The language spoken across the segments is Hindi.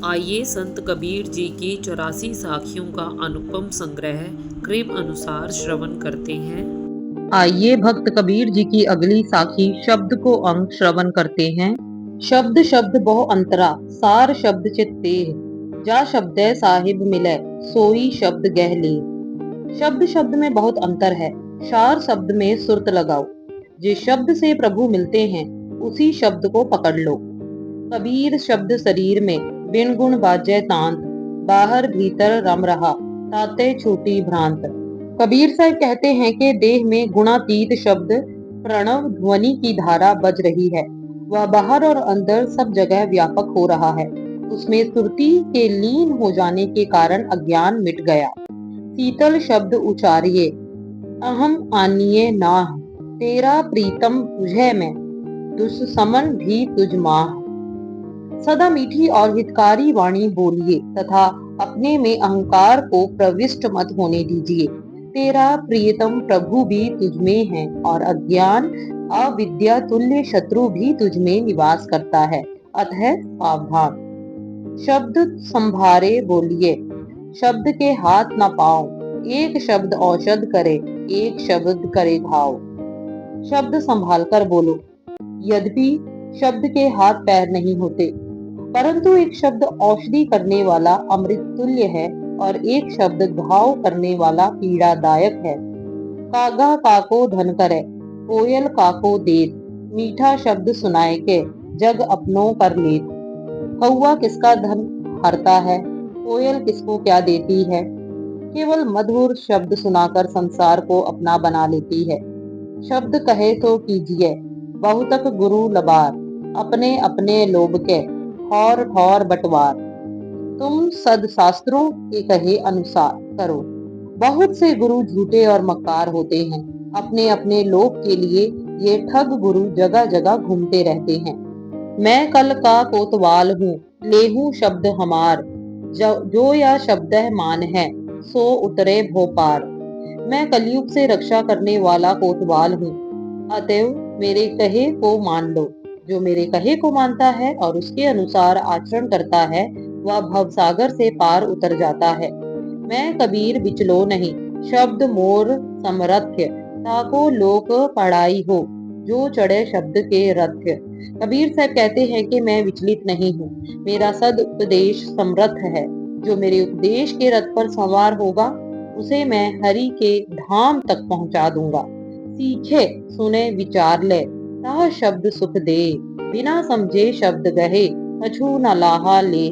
आइए संत कबीर जी की 84 साखियों का अनुपम संग्रह कृपा अनुसार श्रवण करते हैं। आइए भक्त कबीर जी की अगली साखी शब्द को अंग श्रवण करते हैं। शब्द शब्द बहु अंतरा, सार शब्द चित तेह, जा शब्द साहिब मिले, सोई शब्द गह ले। शब्द शब्द में बहुत अंतर है, सार शब्द में सुरत लगाओ। जिस शब्द से प्रभु मिलते हैं उसी शब्द को पकड़ लो। कबीर शब्द शरीर में बिन गुण बाजय तांत, बाहर भीतर रम रहा, ताते छूटी भ्रांत। कबीर साहब कहते हैं कि देह में गुणातीत शब्द प्रणव ध्वनि की धारा बज रही है। वह बाहर और अंदर सब जगह व्यापक हो रहा है। उसमें सुरती के लीन हो जाने के कारण अज्ञान मिट गया। शीतल शब्द उचारिये, अहम आनिये नाह, तेरा प्रीतम तुझे मैं, दुस्समन भी तुझ माह। सदा मीठी और हितकारी वाणी बोलिए तथा अपने में अहंकार को प्रविष्ट मत होने दीजिए। तेरा प्रियतम प्रभु भी तुझमें है और अज्ञान अविद्या तुल्य शत्रु भी तुझमें निवास करता है, अतः सावधान। शब्द संभारे बोलिए, शब्द के हाथ न पाओ, एक शब्द औषध करे, एक शब्द करे घाव। शब्द संभाल कर बोलो। यद्यपि शब्द के हाथ पैर नहीं होते, परंतु एक शब्द औषधि करने वाला अमृत तुल्य है और एक शब्द घाव करने वाला पीड़ादायक है। कागा काको धन करे, कोयल काको देत, मीठा शब्द सुनाए के, जग अपनों कर लेत। कौआ किसका धन हरता है, कोयल किसको क्या देती है। केवल मधुर शब्द सुनाकर संसार को अपना बना लेती है। शब्द कहे तो कीजिए, बहुतक गुरु लबार, अपने अपने लोभ के, ठौर ठौर बंटवार। तुम सद शास्त्रों के कहे अनुसार करो। बहुत से गुरु झूठे और मक्कार होते हैं। अपने अपने लोभ के लिए ये ठग गुरु जगह जगह घूमते रहते हैं। मैं कल का कोतवाल हूँ, लेहूं शब्द हमार, जो या शब्द मान है, सो उतरे भोपार। मैं कलयुग से रक्षा करने वाला कोतवाल हूँ, अतएव मेरे कहे को मान लो। जो मेरे कहे को मानता है और उसके अनुसार आचरण करता है, वह भवसागर से पार उतर जाता है। मैं कबीर बिचलो नहीं, शब्द मोर समरथ्य, ताको लोक पढ़ाई हो, जो चढ़े शब्द के रथ्य। कबीर साहब कहते हैं कि मैं विचलित नहीं हूँ, मेरा सद उपदेश समर्थ है। जो मेरे उपदेश के रथ पर सवार होगा उसे मैं हरि के धाम तक पहुंचा दूंगा। सीखे सुने विचार ले, ता शब्द सुख दे, बिना समझे शब्द गहे, कछु न लाहा ले।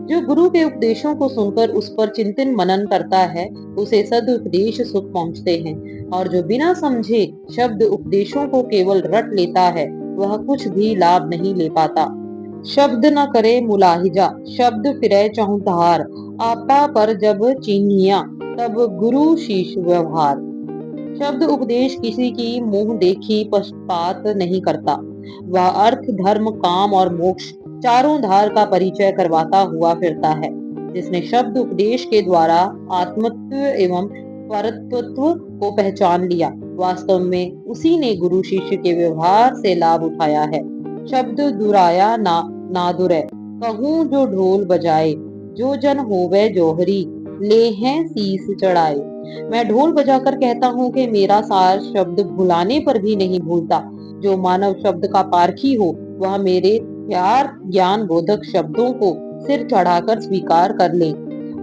जो गुरु के उपदेशों को सुनकर उस पर चिंतन मनन करता है उसे सदुपदेश सुख पहुंचते हैं, और जो बिना समझे शब्द उपदेशों को केवल रट लेता है वह कुछ भी लाभ नहीं ले पाता। शब्द न करे मुलाहिजा, शब्द फिरे चहुधार, आपा पर जब चीनिया, तब गुरु शीश व्यवहार। शब्द उपदेश किसी की मुंह देखी पक्षपात नहीं करता। वह अर्थ धर्म काम और मोक्ष चारों धार का परिचय करवाता हुआ फिरता है। जिसने शब्द उपदेश के द्वारा आत्मत्व एवं परतत्व को पहचान लिया, वास्तव में उसी ने गुरु शिष्य के व्यवहार से लाभ उठाया है। शब्द दुराया ना नादुरै, कहूँ जो ढोल बजाए, जो जन होवे जोहरी, ले हैं शीस चढ़ाए। मैं ढोल बजाकर कहता हूँ कि मेरा सार शब्द भुलाने पर भी नहीं भूलता। जो मानव शब्द का पारखी हो वह मेरे प्यार ज्ञान बोधक शब्दों को सिर चढ़ाकर स्वीकार कर ले।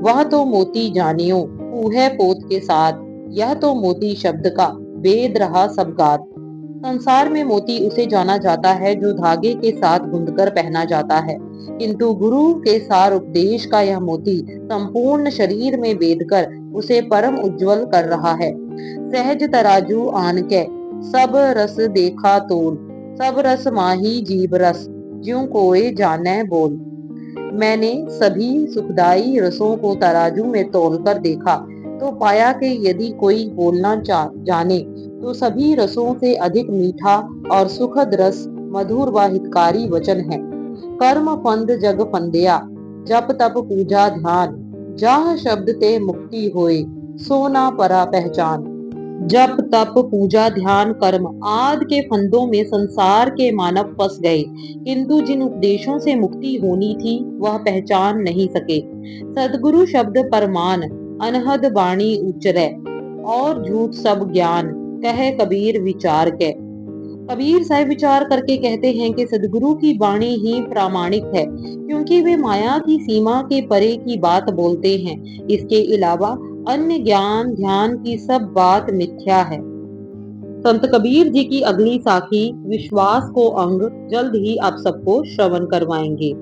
वह तो मोती जानियो ऊहे पोत के साथ, यह तो मोती शब्द का वेद रहा सब गात। संसार में मोती उसे जाना जाता है जो धागे के साथ गूंथकर पहना जाता है, किंतु गुरु के सार उपदेश का यह मोती संपूर्ण शरीर में बेधकर उसे परम उज्जवल कर रहा है। सहज तराजू आन के, सब रस देखा तोल, सब रस माही जीव रस, ज्यों कोय जाने बोल। मैंने सभी सुखदाई रसों को तराजू में तौलकर देखा तो पाया कि यदि कोई बोलना जाने तो सभी रसों से अधिक मीठा और सुखद रस मधुर व हितकारी वचन है। कर्म फंद जग फंदया, जप तप पूजा ध्यान, जाह शब्द ते मुक्ति होए, सोना परा पहचान। जप तप पूजा ध्यान कर्म आदि के फंदों में संसार के मानव फंस गए, किंतु जिन उपदेशों से मुक्ति होनी थी वह पहचान नहीं सके। सदगुरु शब्द परमान अनहद बाणी उच्चरै, और झूठ सब ज्ञान कहे कबीर विचार के। कबीर साहब विचार करके कहते हैं कि सदगुरु की वाणी ही प्रामाणिक है, क्योंकि वे माया की सीमा के परे की बात बोलते हैं। इसके अलावा अन्य ज्ञान ध्यान की सब बात मिथ्या है। संत कबीर जी की अगली साखी विश्वास को अंग जल्द ही आप सबको श्रवण करवाएंगे।